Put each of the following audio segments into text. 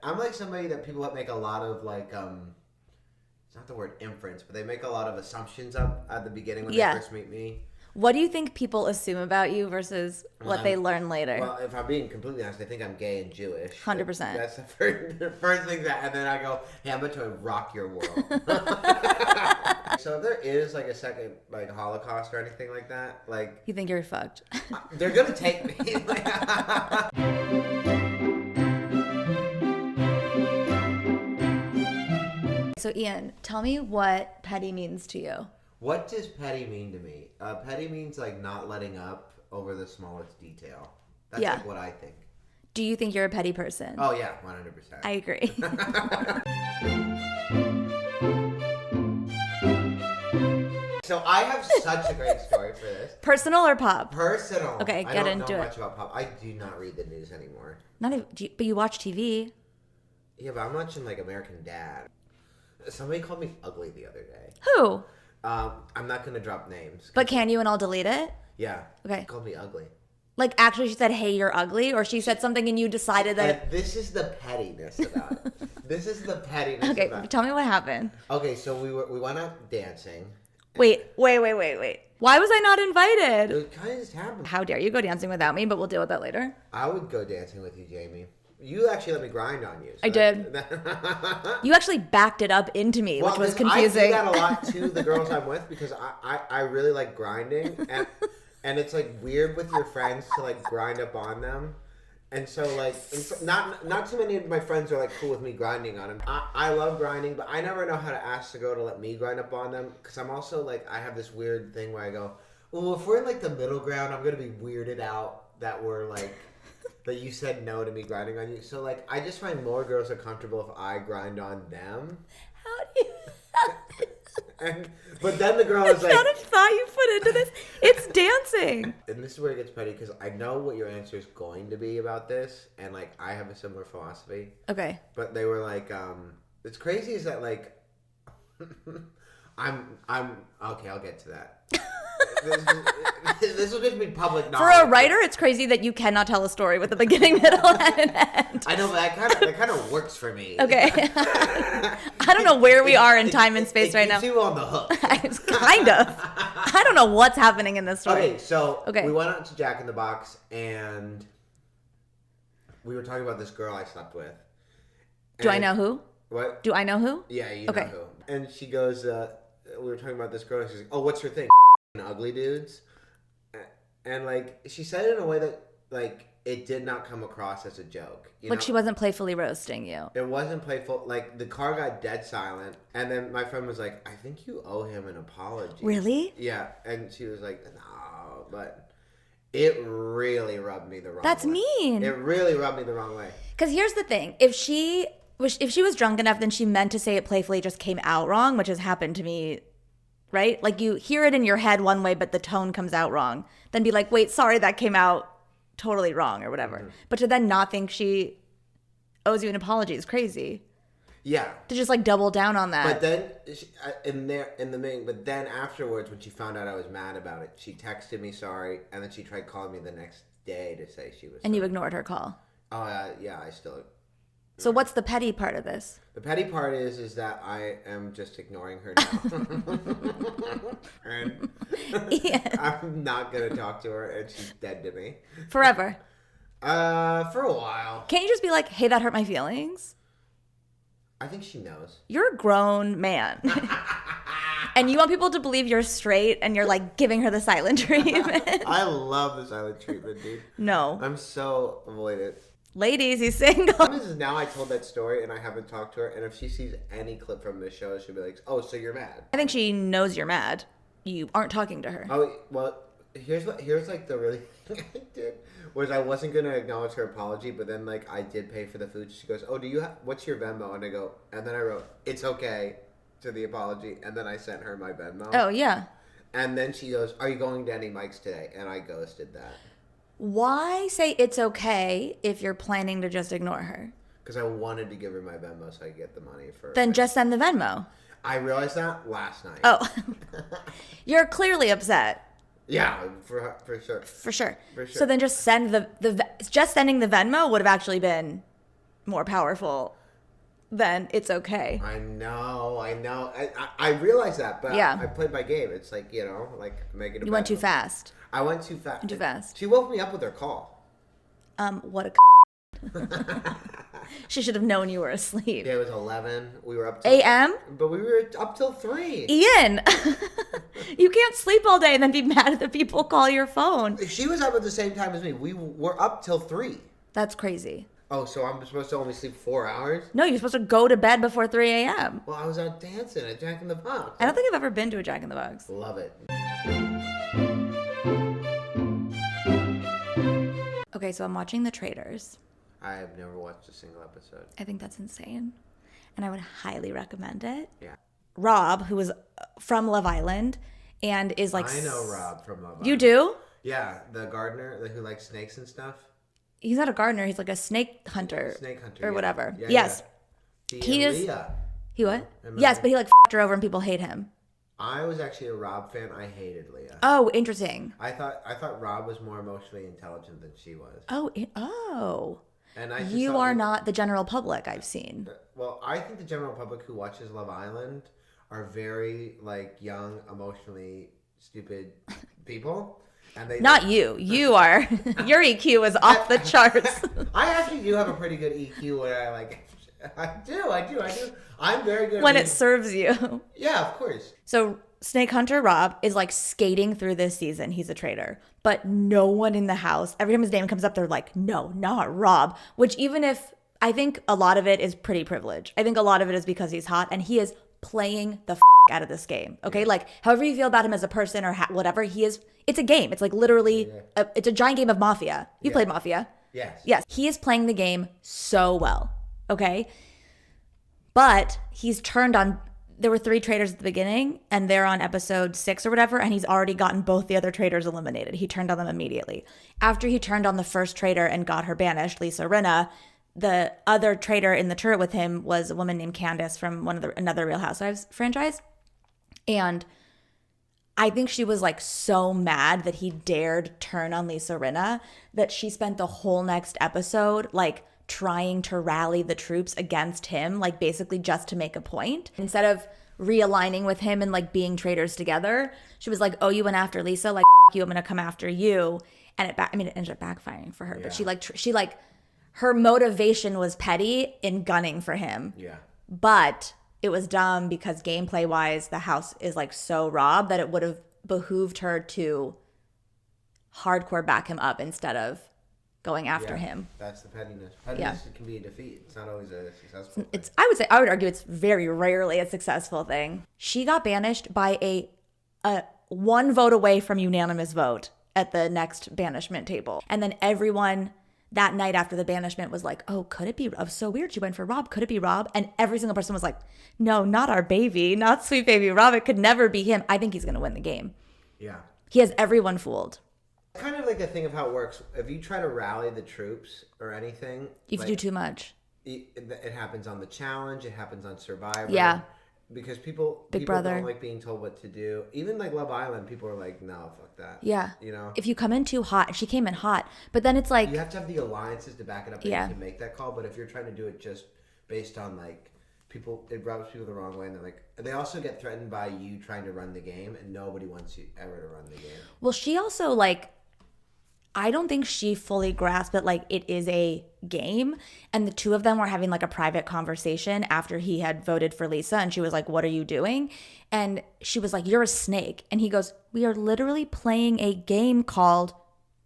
I'm like somebody that people that make a lot of like it's not the word inference, but they make a lot of assumptions up at the beginning when they first meet me. What do you think people assume about you versus what they learn later? Well, if I'm being completely honest, they think I'm gay and Jewish. 100%. That's the first thing and then I go, hey, I'm about to rock your world. So if there is like a second like Holocaust or anything like that, like... You think you're fucked. They're going to take me. So Ian, tell me what petty means to you. What does petty mean to me? Petty means like not letting up over the smallest detail. That's like what I think. Do you think you're a petty person? Oh yeah, 100%. I agree. So I have such a great story for this. Personal or pop? Personal. Okay, get into it. I don't know much about pop. I do not read the news anymore. Not even, but you watch TV. Yeah, but I'm watching like American Dad. Somebody called me ugly the other day. Who? I'm not going to drop names. But can you and I'll delete it? Yeah. Okay. She called me ugly. Like actually she said, hey, you're ugly? Or she said something and you decided that... This is the pettiness about it. This is the pettiness okay, about it. Tell me what happened. Okay, so we went out dancing. Wait. Why was I not invited? It kind of just happened. How dare you go dancing without me, but we'll deal with that later. I would go dancing with you, Jamie. You actually let me grind on you. So I did. You actually backed it up into me, which was confusing. I do that a lot to the girls I'm with because I really like grinding. And it's like weird with your friends to like grind up on them. And so like, not too many of my friends are like cool with me grinding on them. I love grinding, but I never know how to ask the girl to let me grind up on them. Because I'm also like, I have this weird thing where I go, well, if we're in like the middle ground, I'm going to be weirded out that we're like... that you said no to me grinding on you. So, like, I just find more girls are comfortable if I grind on them. How do you... But then the girl is like... It's not a thought you put into this. It's dancing. And this is where it gets petty, because I know what your answer is going to be about this, and, like, I have a similar philosophy. Okay. But they were like, it's crazy is that, like, I'm... Okay, I'll get to that. This will just be public knowledge. For a writer, it's crazy that you cannot tell a story with a beginning, middle, and an end. I know, but that kind of works for me. Okay. I don't know where we are in time and space right now. It keeps you on the hook. Kind of. I don't know what's happening in this story. Okay, so we went out to Jack in the Box, and we were talking about this girl I slept with. Do I know who? What? Do I know who? Yeah, you know who. And she goes, we were talking about this girl, and she's like, oh, what's her thing? Ugly dudes. And, like, she said it in a way that, like, it did not come across as a joke. You know? She wasn't playfully roasting you. It wasn't playful. Like, the car got dead silent. And then my friend was like, I think you owe him an apology. Really? Yeah. And she was like, no. But it really rubbed me the wrong way. That's mean. It really rubbed me the wrong way. Because here's the thing. If she was drunk enough, then she meant to say it playfully, just came out wrong, which has happened to me. Right? Like you hear it in your head one way, but the tone comes out wrong. Then be like, wait, sorry, that came out totally wrong or whatever. Mm-hmm. But to then not think she owes you an apology is crazy. Yeah. To just like double down on that. But then but then afterwards, when she found out I was mad about it, she texted me sorry, and then she tried calling me the next day to say she was sorry. And you ignored her call. Oh, yeah, I still... So what's the petty part of this? The petty part is that I am just ignoring her now. And I'm not going to talk to her, and she's dead to me. Forever? For a while. Can't you just be like, hey, that hurt my feelings? I think she knows. You're a grown man. And you want people to believe you're straight, and you're like giving her the silent treatment. I love the silent treatment, dude. No. I'm so avoidant. Ladies, he's single. This is now I told that story and I haven't talked to her, and if she sees any clip from this show, she'll be like, oh, so you're mad. I think she knows you're mad. You aren't talking to her. Oh, well, here's like the really thing I did, was I wasn't going to acknowledge her apology, but then like I did pay for the food. She goes, oh, what's your Venmo? And I go, and then I wrote, it's okay, to the apology, and then I sent her my Venmo. Oh, yeah. And then she goes, are you going to any mics today? And I ghosted that. Why say it's okay if you're planning to just ignore her? Because I wanted to give her my Venmo so I could get the money for... Then just send the Venmo. I realized that last night. Oh. You're clearly upset. Yeah, for sure. For sure. So then just send just sending the Venmo would have actually been more powerful, then it's okay. I know. I realize that, but Yeah. I played my game. It's like, like making a You went bet. too fast. I went too fast. Too fast. She woke me up with her call. What a She should have known you were asleep. Yeah, it was 11. We were up till... AM? But we were up till 3. Ian, you can't sleep all day and then be mad at the people call your phone. She was up at the same time as me. We were up till 3. That's crazy. Oh, so I'm supposed to only sleep 4 hours? No, you're supposed to go to bed before 3 a.m. Well, I was out dancing at Jack in the Box. I don't think I've ever been to a Jack in the Box. Love it. Okay, so I'm watching The Traitors. I have never watched a single episode. I think that's insane. And I would highly recommend it. Yeah. Rob, who is from Love Island and is like... I know Rob from Love Island. You do? Yeah, the gardener who likes snakes and stuff. He's not a gardener. He's like a snake hunter. Snake hunter. Or yeah. whatever. Yeah, yes. Yeah. He is... Leah. He what? Remember? Yes, but he like f***ed her over and people hate him. I was actually a Rob fan. I hated Leah. Oh, interesting. I thought Rob was more emotionally intelligent than she was. Oh. And I just You thought are not the general public, I've seen. Well, I think the general public who watches Love Island are very like young, emotionally stupid people. And they Not you. You are. Your EQ is off the charts. I actually do have a pretty good EQ when I like. I do. I'm very good When at it serves you. Yeah, of course. So Snake Hunter Rob is like skating through this season. He's a traitor. But no one in the house, every time his name comes up, they're like, no, not Rob. Which even if, I think a lot of it is pretty privilege. I think a lot of it is because he's hot and he is playing the out of this game. Okay. Like however you feel about him as a person or whatever, it's a game. It's like literally, it's a giant game of Mafia. You played Mafia. Yes. Yes. He is playing the game so well. Okay. But he's turned on, there were 3 traitors at the beginning and they're on episode 6 or whatever. And he's already gotten both the other traitors eliminated. He turned on them immediately. After he turned on the first traitor and got her banished, Lisa Rinna, the other traitor in the turret with him was a woman named Candace from another Real Housewives franchise. And I think she was like so mad that he dared turn on Lisa Rinna that she spent the whole next episode like trying to rally the troops against him, like basically just to make a point. Instead of realigning with him and like being traitors together, she was like, oh, you went after Lisa, like you, I'm gonna come after you. And it ended up backfiring for her. Yeah. But she her motivation was petty in gunning for him. Yeah. But it was dumb because gameplay wise, the house is like so Rob that it would have behooved her to hardcore back him up instead of going after him. That's the pettiness. Pettiness can be a defeat. It's not always a successful thing. I would argue it's very rarely a successful thing. She got banished by a 1 vote away from unanimous vote at the next banishment table. And then everyone that night after the banishment was like, oh, could it be? Oh, so weird. She went for Rob. Could it be Rob? And every single person was like, no, not our baby, not sweet baby Rob. It could never be him. I think he's going to win the game. Yeah. He has everyone fooled. It's kind of like the thing of how it works. If you try to rally the troops or anything, if you do too much, it happens on the challenge. It happens on Survivor. Yeah. Because people Brother don't like being told what to do. Even like Love Island, people are like, no, fuck that. Yeah. You know? If you come in too hot, she came in hot, but then it's like... You have to have the alliances to back it up and you can make that call. But if you're trying to do it just based on like people, it rubs people the wrong way. And they're like, they also get threatened by you trying to run the game and nobody wants you ever to run the game. Well, she also like... I don't think she fully grasped that like it is a game, and the two of them were having like a private conversation after he had voted for Lisa, and she was like, what are you doing? And she was like, you're a snake. And he goes, we are literally playing a game called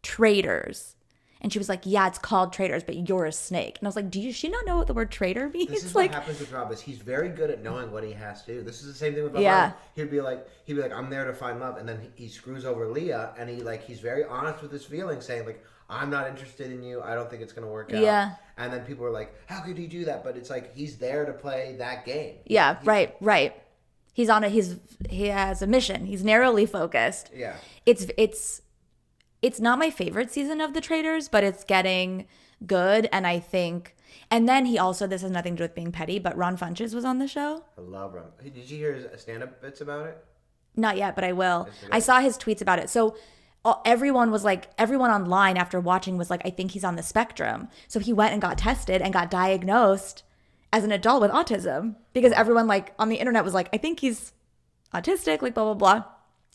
Traitors. And she was like, yeah, it's called Traitors, but you're a snake. And I was like, does she not know what the word traitor means? This is like, what happens with Rob is he's very good at knowing what he has to do. This is the same thing with Rob. He'd be like, I'm there to find love, and then he screws over Leah, and he's very honest with his feelings, saying like, I'm not interested in you. I don't think it's gonna work out. Yeah. And then people are like, how could he do that? But it's like he's there to play that game. Yeah. Right. He's on he has a mission. He's narrowly focused. Yeah. It's not my favorite season of The Traitors, but it's getting good. And I think, and then he also, this has nothing to do with being petty, but Ron Funches was on the show. I love Ron. Did you hear his stand-up bits about it? Not yet, but I will. I saw his tweets about it. So everyone online after watching was like, I think he's on the spectrum. So he went and got tested and got diagnosed as an adult with autism, because everyone like on the internet was like, I think he's autistic, like blah, blah, blah.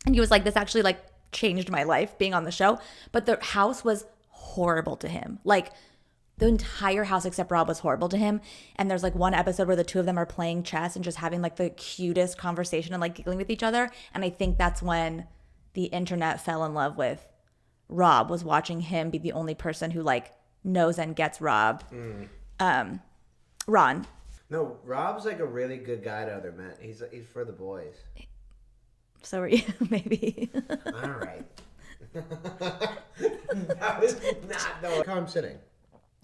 And he was like, this actually like changed my life being on the show. But the house was horrible to him. Like the entire house except Rob was horrible to him. And there's like one episode where the two of them are playing chess and just having like the cutest conversation and like giggling with each other. And I think that's when the internet fell in love with Rob, was watching him be the only person who like knows and gets Rob. Ron. No, Rob's like a really good guy to other men. He's for the boys. So are you, maybe. All right. That was not the way. How I'm sitting.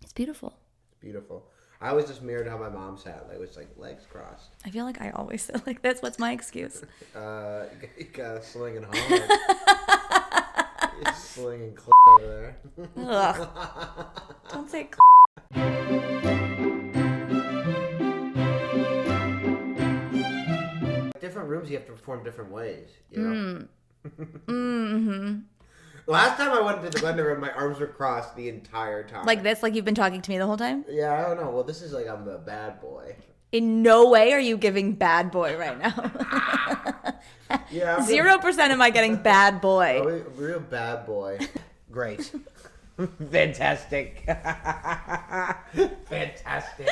It's beautiful. It's beautiful. I always just mirrored how my mom sat. Like, it was like legs crossed. I feel like I always sit like this. What's my excuse? You got a slinging hard. You're slinging over there. Ugh. Don't say Different rooms, you have to perform different ways. You know? Mm-hmm. Last time I went to the blender room, my arms were crossed the entire time. like this? Like you've been talking to me the whole time? Yeah, I don't know. Well, this is like I'm the bad boy. In no way are you giving bad boy right now. Yeah. 0% am I getting bad boy. A real bad boy. Great. Fantastic. Fantastic.